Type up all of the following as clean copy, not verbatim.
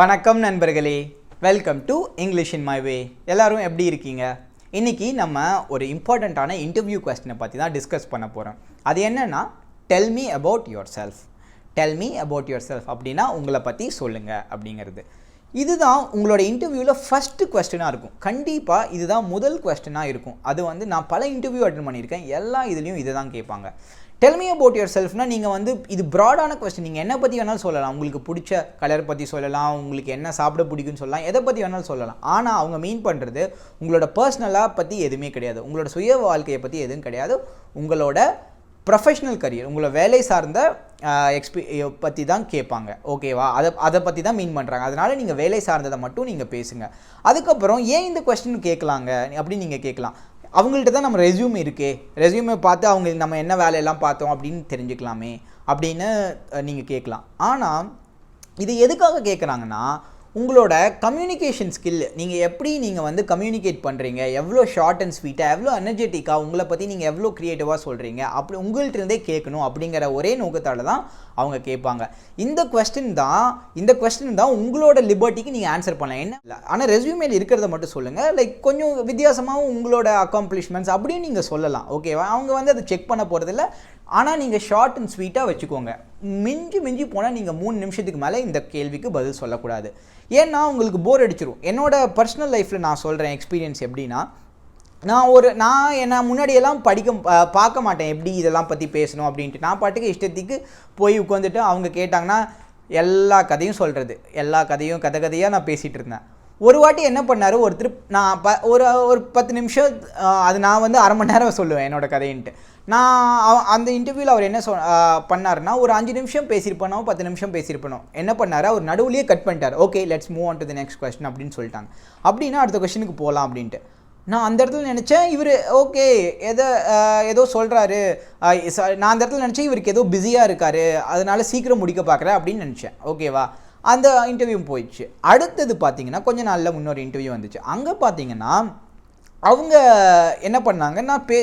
வணக்கம் நண்பர்களே, welcome to English in my way. எல்லாரும் எப்படி இருக்கீங்க? இன்றைக்கி நம்ம ஒரு இம்பார்ட்டண்ட்டான இன்டர்வியூ கொஸ்டினை பற்றி தான் டிஸ்கஸ் பண்ண போகிறோம். அது என்னென்னா, tell me about your self. Tell me about your self அப்படின்னா உங்களை பற்றி சொல்லுங்கள் அப்படிங்கிறது. இதுதான் உங்களோட இன்டர்வியூவில் ஃபஸ்ட்டு கொஸ்டினாக இருக்கும். கண்டிப்பாக இதுதான் முதல் கொஸ்டினாக இருக்கும். அது நான் பல இன்டர்வியூ அட்டெண்ட் பண்ணியிருக்கேன். எல்லா இதுலேயும் இதை தான் கேட்பாங்க. டெல் மீ அபவுட் யுவர் செல்ஃப்னால் நீங்கள் இது ப்ராடான கொஸ்டின். நீங்கள் என்ன பற்றி வேணாலும் சொல்லலாம். உங்களுக்கு பிடிச்ச கலர் பற்றி சொல்லலாம், உங்களுக்கு என்ன சாப்பிட பிடிக்குன்னு சொல்லலாம், எதை பற்றி வேணாலும் சொல்லலாம். ஆனால் அவங்க மீன் பண்ணுறது உங்களோட பர்சனலாக பற்றி எதுவுமே கிடையாது, உங்களோட சுய வாழ்க்கையை பற்றி எதுவும் கிடையாது. உங்களோட ப்ரொஃபஷ்னல் கரியர், உங்களை வேலை சார்ந்த பற்றி தான் கேட்பாங்க. ஓகேவா? அதை பற்றி தான் மீன் பண்ணுறாங்க. அதனால் நீங்கள் வேலை சார்ந்ததை மட்டும் நீங்கள் பேசுங்க. அதுக்கப்புறம் ஏன் இந்த கொஸ்டின் கேட்கலாங்க அப்படின்னு நீங்கள் கேட்கலாம். அவங்கள்ட்ட தான் நம்ம ரெஸ்யூம் இருக்கே, ரெஸ்யூமை பார்த்து அவங்க நம்ம என்ன வேலையெல்லாம் பார்த்தோம் அப்படின்னு தெரிஞ்சுக்கலாமே அப்படின்னு நீங்கள் கேட்கலாம். ஆனால் இது எதுக்காக கேட்குறாங்கன்னா, உங்களோட கம்யூனிகேஷன் ஸ்கில், நீங்கள் கம்யூனிகேட் பண்ணுறீங்க, எவ்வளோ ஷார்ட் அண்ட் ஸ்வீட்டாக, எவ்வளோ எனர்ஜெட்டிக்காக, உங்களை பற்றி நீங்கள் எவ்வளோ க்ரியேட்டிவாக சொல்கிறீங்க, அப்படி உங்கள்கிட்டருந்தே கேட்கணும் அப்படிங்கிற ஒரே நோக்கத்தால் தான் அவங்க கேட்பாங்க. இந்த கொஸ்டின் தான் உங்களோட லிபர்ட்டிக்கு நீங்கள் ஆன்சர் பண்ணலாம். என்ன இல்லை, ஆனால் ரெஸ்யூமேல இருக்கிறத மட்டும் சொல்லுங்கள். லைக் கொஞ்சம் வித்தியாசமாகவும் உங்களோட அக்காம்ப்ளிஷ்மெண்ட்ஸ் அப்படியும் நீங்கள் சொல்லலாம். ஓகேவா? அவங்க அதை செக் பண்ண போகிறதில்ல. ஆனால் நீங்கள் ஷார்ட் அண்ட் ஸ்வீட்டாக வச்சுக்கோங்க. மிஞ்சி போனால் நீங்கள் 3 நிமிஷத்துக்கு மேலே இந்த கேள்விக்கு பதில் சொல்லக்கூடாது. ஏன்னா உங்களுக்கு போர் அடிச்சிடும். என்னோட பர்சனல் லைஃப்பில் நான் சொல்கிறேன் எக்ஸ்பீரியன்ஸ் எப்படின்னா, நான் முன்னாடியெல்லாம் பார்க்க மாட்டேன் எப்படி இதெல்லாம் பற்றி பேசணும் அப்படின்ட்டு. நான் பாட்டுக்கு இஷ்டத்துக்கு போய் உட்காந்துட்டு அவங்க கேட்டாங்கன்னா எல்லா கதையும் சொல்கிறது, எல்லா கதையாக நான் பேசிகிட்டு இருந்தேன். ஒரு வாட்டி என்ன பண்ணார் ஒருத்தர், நான் ஒரு 10 நிமிஷம், அது நான் அரை மணி நேரம் சொல்லுவேன் என்னோடய கதைன்ட்டு. நான் அந்த இன்டர்வியூவில் அவர் என்ன பண்ணாருன்னா, ஒரு 5 நிமிஷம் பேசியிருப்பனோ 10 நிமிஷம் பேசியிருப்பனோ, என்ன பண்ணார், அவர் நடுவுலேயே கட் பண்ணிட்டார். Okay, let's move on to the next question அப்படின்னு சொல்லிட்டாங்க. அப்படின்னா அடுத்த கொஸ்டினுக்கு போகலாம் அப்படின்ட்டு நான் அந்த இடத்துல நினச்சேன், இவர் ஓகே ஏதோ சொல்கிறாரு, நான் அந்த இடத்துல நினச்சேன் இவருக்கு ஏதோ பிஸியாக இருக்கார், அதனால சீக்கிரம் முடிக்க பார்க்குறேன் அப்படின்னு நினச்சேன். ஓகேவா? அந்த இன்டர்வியூ போயிடுச்சு. அடுத்தது பார்த்தீங்கன்னா கொஞ்ச நாளில் இன்னொரு இன்டர்வியூ வந்துச்சு. அங்கே பார்த்தீங்கன்னா அவங்க என்ன பண்ணாங்க,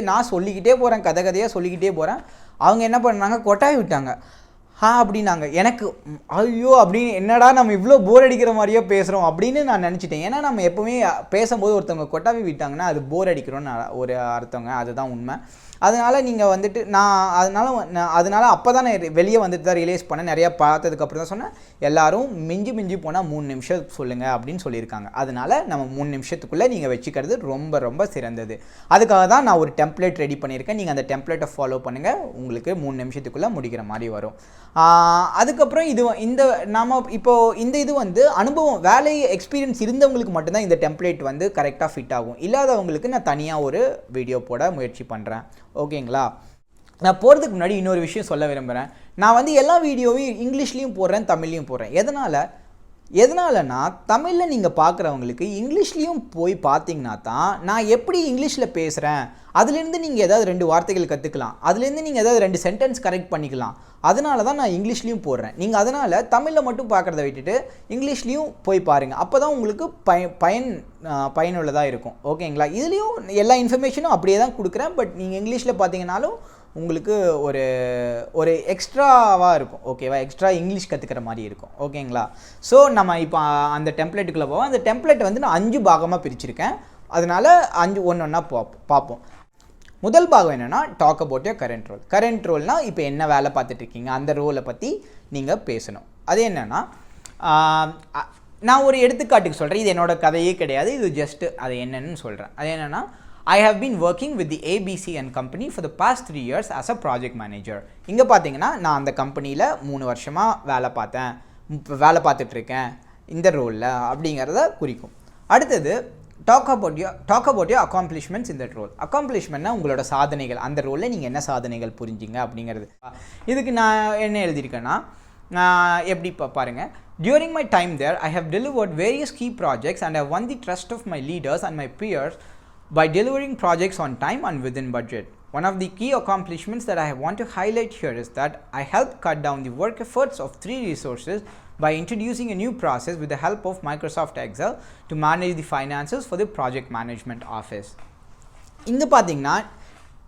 நான் சொல்லிக்கிட்டே போகிறேன், கதையாக சொல்லிக்கிட்டே போகிறேன். அவங்க என்ன பண்ணாங்க, கொட்டாய் விட்டாங்க. அப்படின்னாங்க. எனக்கு ஐயோ அப்படின்னு, என்னடா நம்ம இவ்வளோ போர் அடிக்கிற மாதிரியே பேசுகிறோம் அப்படின்னு நான் நினச்சிட்டேன். ஏன்னா நம்ம எப்போவுமே பேசும்போது ஒருத்தவங்க கொட்டாவி விட்டாங்கன்னா அது போர் அடிக்கிறோன்னு ஒரு அர்த்தங்க. அதுதான் உண்மை. அதனால் நீங்கள் அதனால் அப்போ தான் நான் வெளியே வந்துட்டு தான் ரியலைஸ் பண்ணேன். நிறையா பார்த்ததுக்கப்புறம் தான் சொன்னேன், எல்லோரும் மிஞ்சி போனால் 3 நிமிஷம் சொல்லுங்கள் அப்படின்னு சொல்லியிருக்காங்க. அதனால் நம்ம 3 நிமிஷத்துக்குள்ளே நீங்கள் வச்சுக்கிறது ரொம்ப ரொம்ப சிறந்தது. அதுக்காக தான் நான் ஒரு டெம்ப்ளேட் ரெடி பண்ணியிருக்கேன். நீங்கள் அந்த டெம்ப்ளேட்டை ஃபாலோ பண்ணுங்கள், உங்களுக்கு 3 நிமிஷத்துக்குள்ளே முடிக்கிற மாதிரி வரும். அதுக்கப்புறம் இது அனுபவம், வேலை எக்ஸ்பீரியன்ஸ் இருந்தவங்களுக்கு மட்டும்தான் இந்த டெம்ப்ளேட் கரெக்டாக ஃபிட் ஆகும். இல்லாதவங்களுக்கு நான் தனியாக ஒரு வீடியோ போட முயற்சி பண்ணுறேன். ஓகேங்களா? நான் போகிறதுக்கு முன்னாடி இன்னொரு விஷயம் சொல்ல விரும்புகிறேன். நான் எல்லா வீடியோவையும் இங்கிலீஷ்லேயும் போடுறேன், தமிழ்லையும் போடுறேன். எதனாலனா, தமிழில் நீங்கள் பார்க்குறவங்களுக்கு இங்கிலீஷ்லேயும் போய் பார்த்தீங்கன்னா தான் நான் எப்படி இங்கிலீஷில் பேசுகிறேன், அதுலேருந்து நீங்கள் ஏதாவது 2 வார்த்தைகள் கற்றுக்கலாம், அதுலேருந்து நீங்கள் ஏதாவது 2 சென்டென்ஸ் கரெக்ட் பண்ணிக்கலாம். அதனால தான் நான் இங்கிலீஷ்லேயும் போடுறேன். நீங்கள் அதனால் தமிழில் மட்டும் பார்க்குறத விட்டுட்டு இங்கிலீஷ்லேயும் போய் பாருங்கள். அப்போ தான் உங்களுக்கு பயனுள்ளதாக இருக்கும். ஓகேங்களா? இதுலேயும் எல்லா இன்ஃபர்மேஷனும் அப்படியே தான் கொடுக்குறேன். பட் நீங்கள் இங்கிலீஷில் பார்த்தீங்கன்னாலும் உங்களுக்கு ஒரு எக்ஸ்ட்ராவாக இருக்கும். ஓகேவா? எக்ஸ்ட்ரா இங்கிலீஷ் கற்றுக்கிற மாதிரி இருக்கும். ஓகேங்களா? ஸோ நம்ம இப்போ அந்த டெம்ப்ளேட்டுக்குள்ளே போவோம். அந்த டெம்ப்ளேட்டை நான் 5 பாகமாக பிரிச்சிருக்கேன். அதனால் 5 ஒன்றா பார்ப்போம். முதல் பாகம் என்னென்னா, talk about your current role. Current ரோல்னால் இப்போ என்ன வேலை பார்த்துட்ருக்கீங்க, அந்த ரோலை பற்றி நீங்கள் பேசணும். அது என்னென்னா, நான் ஒரு எடுத்துக்காட்டுக்கு சொல்கிறேன். இது என்னோட கதையே கிடையாது, இது ஜஸ்ட்டு அது என்னன்னு சொல்கிறேன். அது என்னென்னா, I have been working with the ABC and company for the past 3 years as a project manager. இங்கே பார்த்தீங்கன்னா நான் அந்த கம்பெனியில் 3 வருஷமாக வேலை பார்த்துட்ருக்கேன் இந்த ரோலில் அப்படிங்கிறத குறிக்கும். அடுத்தது talk about your accomplishments in that role. அக்காம்ப்ளிஷ்மெண்ட்னா உங்களோட சாதனைகள், அந்த ரோலில் நீங்கள் என்ன சாதனைகள் புரிஞ்சிங்க அப்படிங்கிறது. இதுக்கு நான் என்ன எழுதியிருக்கேன்னா, எப்படி பாருங்கள். During my time there, I have delivered various key projects and have won the trust of my leaders and my peers by delivering projects on time and within budget. One of the key accomplishments that I want to highlight here is that I helped cut down the work efforts of 3 resources by introducing a new process with the help of Microsoft Excel to manage the finances for the project management office. இங்கே பார்த்தீங்கன்னா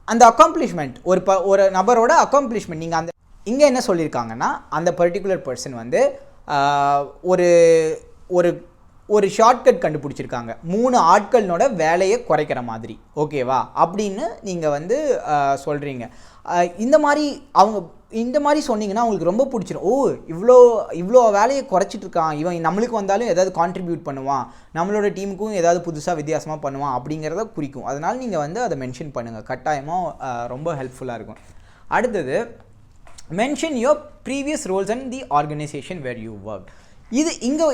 அந்த accomplishment, ஒரு நபரோட accomplishment, நீங்கள் இங்கே என்ன சொல்லியிருக்காங்கன்னா, அந்த பர்டிகுலர் பர்சன் ஒரு ஒரு ஷார்ட்கட் கண்டுபிடிச்சிருக்காங்க 3 ஆட்களோட வேலையை குறைக்கிற மாதிரி, ஓகேவா, அப்படின்னு நீங்கள் வந்து சொல்கிறீங்க. இந்த மாதிரி சொன்னீங்கன்னா அவங்களுக்கு ரொம்ப பிடிச்சிரும். ஓ, இவ்வளோ வேலையை குறைச்சிட்டு இருக்கான் இவன், நம்மளுக்கு வந்தாலும் ஏதாவது கான்ட்ரிபியூட் பண்ணுவான், நம்மளோட டீமுக்கும் ஏதாவது புதுசாக வித்தியாசமாக பண்ணுவான் அப்படிங்கிறத குறிக்கும். அதனால் நீங்கள் வந்து அதை மென்ஷன் பண்ணுங்கள், கட்டாயமாக ரொம்ப ஹெல்ப்ஃபுல்லாக இருக்கும். அடுத்தது, mention your previous roles and the organisation where you work.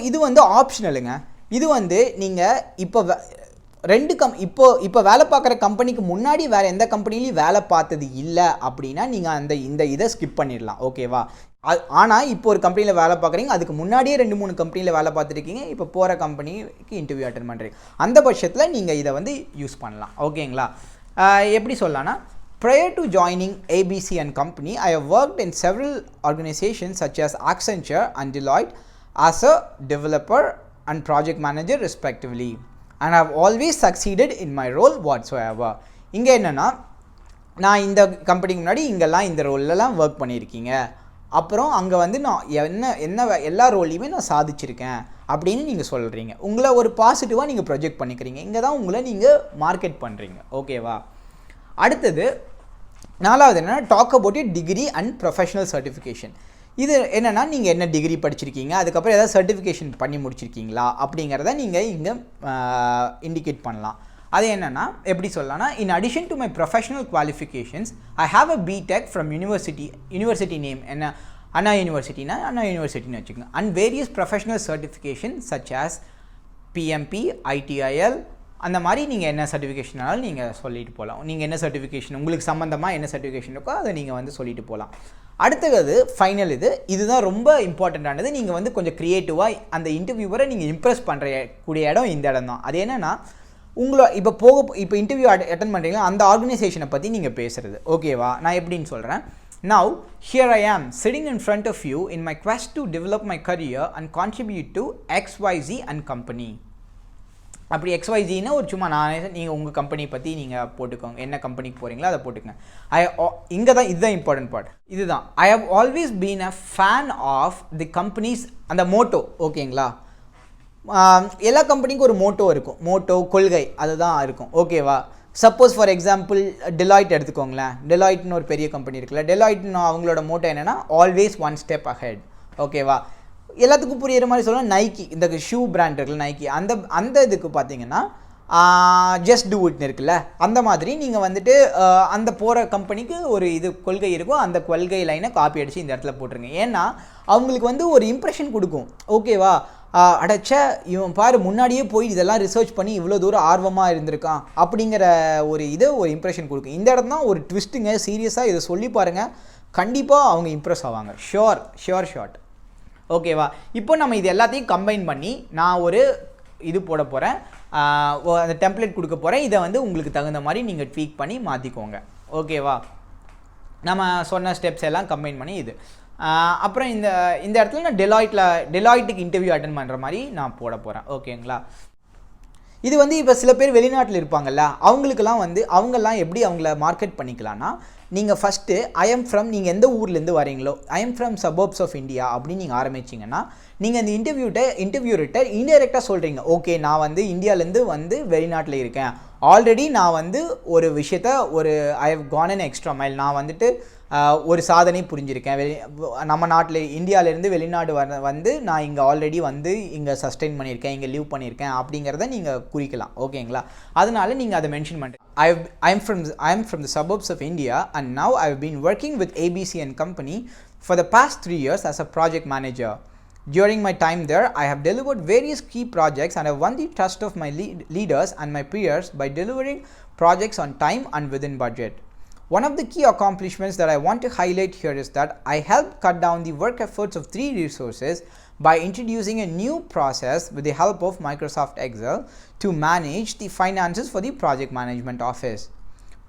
இது வந்து ஆப்ஷனலுங்க. இது வந்து நீங்கள் இப்போ வேலை பார்க்குற கம்பெனிக்கு முன்னாடி வேறு எந்த கம்பெனிலையும் வேலை பார்த்தது இல்லை அப்படின்னா நீங்கள் இந்த இதை ஸ்கிப் பண்ணிடலாம், ஓகேவா. ஆனால் இப்போ ஒரு கம்பெனியில் வேலை பார்க்குறீங்க, அதுக்கு முன்னாடியே 2-3 கம்பெனியில் வேலை பார்த்துருக்கீங்க, இப்போ போகிற கம்பெனிக்கு இன்டர்வியூ அட்டென்ட் பண்ணுறீங்க, அந்த பட்சத்தில் நீங்கள் இதை வந்து யூஸ் பண்ணலாம், ஓகேங்களா. எப்படி சொல்லலாம்னா, prior to joining ABC and company, I have worked in several organizations such as Accenture and Deloitte as a developer and project manager respectively, and I have always succeeded in my role whatsoever. இங்கே என்னென்னா, நான் இந்த கம்பெனிக்கு முன்னாடி இங்கெல்லாம் இந்த ரோலெலாம் work பண்ணியிருக்கீங்க, அப்புறம் அங்கே வந்து நான் எல்லா ரோல்லையுமே நான் சாதிச்சிருக்கேன் அப்படின்னு நீங்கள் சொல்கிறீங்க. உங்களை ஒரு பாசிட்டிவாக நீங்கள் ப்ரொஜெக்ட் பண்ணிக்கிறீங்க. இங்கே தான் உங்களை நீங்கள் மார்க்கெட் பண்ணுறீங்க, ஓகேவா. அடுத்தது 4வது என்னென்னா, talk about your degree and professional certification. இது என்னென்னா, நீங்கள் என்ன டிகிரி படிச்சிருக்கீங்க, அதுக்கப்புறம் ஏதாவது சர்டிஃபிகேஷன் பண்ணி முடிச்சிருக்கீங்களா அப்படிங்கிறத நீங்கள் இங்கே இண்டிகேட் பண்ணலாம். அது என்னென்னா, எப்படி சொல்லலாம்னா, in addition to my professional qualifications I have a BTech from university name என்ன, அண்ணா யூனிவர்சிட்டின்னு வச்சுக்கோங்க, and various professional certification such as PMP, ITIL, அந்த மாதிரி நீங்கள் என்ன சர்டிஃபிகேஷனாலும் நீங்கள் சொல்லிட்டு போகலாம். நீங்கள் என்ன சர்டிஃபிகேஷன் உங்களுக்கு சம்மந்தமாக என்ன சர்டிஃபிகேஷன் இருக்கோ அதை நீங்கள் வந்து சொல்லிட்டு போகலாம். அடுத்தது ஃபைனல், இதுதான் ரொம்ப இம்பார்ட்டண்ட்டானது. நீங்கள் வந்து கொஞ்சம் க்ரியேட்டிவாக அந்த இன்டர்வியூவரை நீங்கள் இம்ப்ரெஸ் பண்ணுற கூடிய இடம் இந்த இடம் தான். அது என்னென்னா, இப்போ இன்டர்வியூ அட்டென்ட் பண்ணுறீங்களா, அந்த ஆர்கனைசேஷனை பற்றி நீங்கள் பேசுகிறது, ஓகேவா. நான் எப்படின்னு சொல்கிறேன். Now, here I am sitting in front of you in my quest to develop my career and contribute to XYZ and company. அப்படி XYZன்னா ஒரு சும்மா நீங்கள் உங்கள் கம்பெனி பற்றி நீங்கள் போட்டுக்கோங்க, என்ன கம்பெனிக்கு போகிறீங்களோ அதை போட்டுக்கோங்க. இங்கே தான் இதுதான் இம்பார்ட்டன்ட் பார்ட். இதுதான், I have always been a fan of the companies, அந்த மோட்டோ, ஓகேங்களா. எல்லா கம்பெனிக்கும் ஒரு மோட்டோ இருக்கும், மோட்டோ கொள்கை அதுதான் இருக்கும், ஓகேவா. சப்போஸ் ஃபார் எக்ஸாம்பிள் டெலாய்ட் எடுத்துக்கோங்களேன். டெலாய்ட்னு ஒரு பெரிய கம்பெனி இருக்குல்ல, டெலாய்ட்னு அவங்களோட மோட்டோ என்னென்னா ஆல்வேஸ் ஒன் ஸ்டெப் அஹெட், ஓகேவா. எல்லாத்துக்கும் புரியுற மாதிரி சொல்லலாம். நைக்கி, இந்த ஷூ பிராண்ட் இருக்குல்ல நைக்கி, அந்த இதுக்கு பார்த்தீங்கன்னா ஜஸ்ட் டூ இட்னு இருக்குல்ல, அந்த மாதிரி நீங்கள் வந்துட்டு அந்த போகிற கம்பெனிக்கு ஒரு கொள்கை இருக்கும், அந்த கொள்கை லைனை காப்பி அடித்து இந்த இடத்துல போட்டுருங்க. ஏன்னா அவங்களுக்கு வந்து ஒரு இம்ப்ரெஷன் கொடுக்கும், ஓகேவா. அடைச்ச இவன் பாரு முன்னாடியே போய் இதெல்லாம் ரிசர்ச் பண்ணி இவ்வளோ தூரம் ஆர்வமாக இருந்திருக்கான் அப்படிங்கிற ஒரு இம்ப்ரெஷன் கொடுக்கும். இந்த இடம் தான் ஒரு ட்விஸ்ட்டுங்க. சீரியஸாக இதை சொல்லி பாருங்கள், கண்டிப்பாக அவங்க இம்ப்ரெஸ் ஆவாங்க. ஷார்ட், ஓகேவா. இப்போ நம்ம இது எல்லாத்தையும் கம்பைன் பண்ணி நான் ஒரு போட போகிறேன், அந்த டெம்ப்ளேட் கொடுக்க போகிறேன். இதை வந்து உங்களுக்கு தகுந்த மாதிரி நீங்கள் ட்வீக் பண்ணி மாற்றிக்கோங்க, ஓகேவா. நம்ம சொன்ன ஸ்டெப்ஸ் எல்லாம் கம்பைன் பண்ணி அப்புறம் இந்த இடத்துல நான் டெலாய்ட்டுக்கு இன்டர்வியூ அட்டென்ட் பண்ணுற மாதிரி நான் போட போகிறேன், ஓகேங்களா. இது வந்து இப்போ சில பேர் வெளிநாட்டில் இருப்பாங்கல்ல, அவங்கெல்லாம் எப்படி அவங்கள மார்க்கெட் பண்ணிக்கலாம்னா, நீங்கள் ஃபஸ்ட்டு நீங்கள் எந்த ஊர்லேருந்து வரீங்களோ, I am from suburbs of India அப்படின்னு நீங்கள் ஆரம்பிச்சிங்கன்னா, நீங்கள் அந்த இன்டர்வியூர்கிட்ட இன்டெரக்டாக சொல்கிறீங்க, ஓகே நான் வந்து இந்தியாவிலேருந்து வந்து வெளிநாட்டில் இருக்கேன், ஆல்ரெடி நான் வந்து ஒரு விஷயத்த I have gone an extra mile, நான் வந்துட்டு ஒரு சாதனை புரிஞ்சிருக்கேன், நம்ம நாட்டில் இந்தியாவிலேருந்து வெளிநாடு வந்து நான் இங்கே ஆல்ரெடி வந்து இங்கே சஸ்டெயின் பண்ணியிருக்கேன், இங்கே லீவ் பண்ணியிருக்கேன் அப்படிங்கிறத நீங்கள் குறிக்கலாம், ஓகேங்களா. அதனால நீங்கள் அதை மென்ஷன் பண்ணுறீங்க. I am from the suburbs of India and now I have been working with ABC and company for the past 3 years as a project manager. During my time there, I have delivered various key projects and have won the trust of my leaders and my peers by delivering projects on time and within budget. One of the key accomplishments that I want to highlight here is that I helped cut down the work efforts of 3 resources by introducing a new process with the help of Microsoft Excel to manage the finances for the project management office.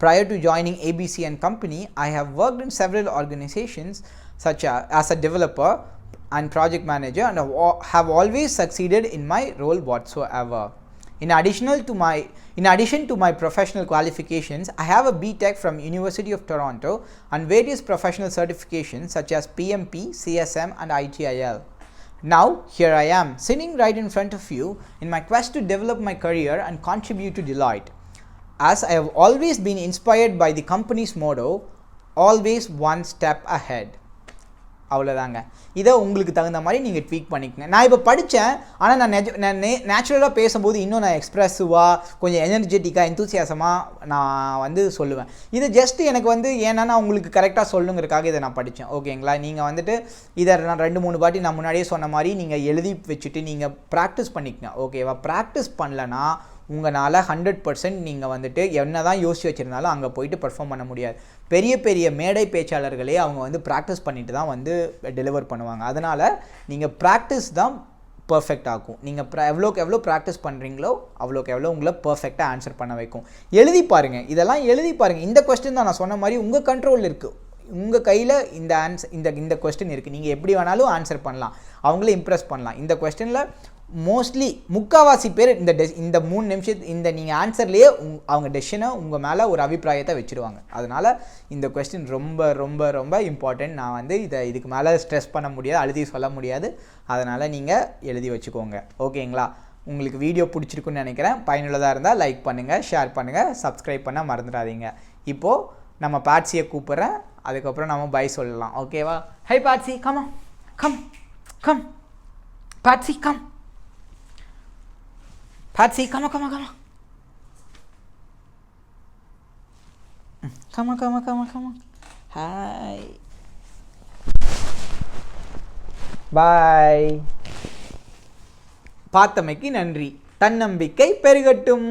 Prior to joining ABC and company, I have worked in several organizations such as a developer and project manager and have always succeeded in my role whatsoever. In addition to my professional qualifications, I have a BTech from University of Toronto and various professional certifications such as PMP, CSM and ITIL. Now, here I am, sitting right in front of you in my quest to develop my career and contribute to Deloitte. As I have always been inspired by the company's motto, always one step ahead. அவ்வளோதாங்க. இதை உங்களுக்கு தகுந்த மாதிரி நீங்கள் tweak பண்ணிக்கங்க. நான் இப்போ படித்தேன், ஆனால் நான் நேச்சுரலாக பேசும்போது இன்னும் நான் எக்ஸ்ப்ரெசிவாக கொஞ்சம் எனர்ஜெட்டிக்காக எந்தூசியாசமாக நான் வந்து சொல்லுவேன். இது ஜஸ்ட் எனக்கு வந்து ஏன்னா நான் உங்களுக்கு கரெக்டாக சொல்லுங்கிறதுக்காக இதை நான் படித்தேன். ஓகேங்களா? நீங்கள் வந்துட்டு இதை நான் 2-3 வாட்டி நான் முன்னாடியே சொன்ன மாதிரி நீங்கள் எழுதி வச்சுட்டு நீங்கள் ப்ராக்டிஸ் பண்ணிக்கங்க. ஓகேவா? ப்ராக்டிஸ் பண்ணலன்னா உங்களால் 100% நீங்கள் வந்துட்டு என்ன தான் யோசிச்சு வச்சுருந்தாலும் அங்கே போயிட்டு பெர்ஃபார்ம் பண்ண முடியாது. பெரிய பெரிய மேடை பேச்சாளர்களே அவங்க வந்து ப்ராக்டிஸ் பண்ணிட்டு தான் வந்து டெலிவர் பண்ணுவாங்க. அதனால் நீங்கள் ப்ராக்டிஸ் தான் பர்ஃபெக்ட் ஆகும். நீங்கள் எவ்வளோக்கு எவ்வளோ ப்ராக்டிஸ் பண்ணுறீங்களோ அவ்வளோக்கு எவ்வளோ உங்களை பர்ஃபெக்டாக ஆன்சர் பண்ண வைக்கும். எழுதி பாருங்கள், இதெல்லாம் எழுதி பாருங்கள். இந்த கொஸ்டின் தான் நான் சொன்ன மாதிரி உங்கள் கண்ட்ரோலில் இருக்குது. உங்கள் கையில் இந்த ஆன்சர் இந்த கொஸ்டின் இருக்குது. நீங்கள் எப்படி வேணாலும் ஆன்சர் பண்ணலாம், அவங்களே இம்ப்ரெஸ் பண்ணலாம். இந்த கொஸ்டினில் மோஸ்ட்லி முக்கால்வாசி பேர் இந்த 3 நிமிஷத்து இந்த நீங்கள் ஆன்சர்லேயே அவங்க டெசிஷனை உங்கள் மேலே ஒரு அபிப்பிராயத்தை வச்சுருவாங்க. அதனால் இந்த கொஸ்டின் ரொம்ப ரொம்ப ரொம்ப இம்பார்ட்டன்ட். நான் வந்து இதுக்கு மேலே ஸ்ட்ரெஸ் பண்ண முடியாது, அழுதி சொல்ல முடியாது. அதனால் நீங்கள் எழுதி வச்சுக்கோங்க. ஓகேங்களா? உங்களுக்கு வீடியோ பிடிச்சிருக்குன்னு நினைக்கிறேன். பயனுள்ளதாக இருந்தால் லைக் பண்ணுங்கள், ஷேர் பண்ணுங்கள், சப்ஸ்கிரைப் பண்ண மறந்துடாதீங்க. இப்போது நம்ம பாட்சியை கூப்பிட்றேன், அதுக்கப்புறம் நம்ம பை சொல்லலாம். ஓகேவா? Hi Patsy, come come come Patsy, come Patsy, come on. Come on. Hi. Bye. பார்த்தமைக்கு நன்றி. தன்னம்பிக்கை பெருகட்டும்.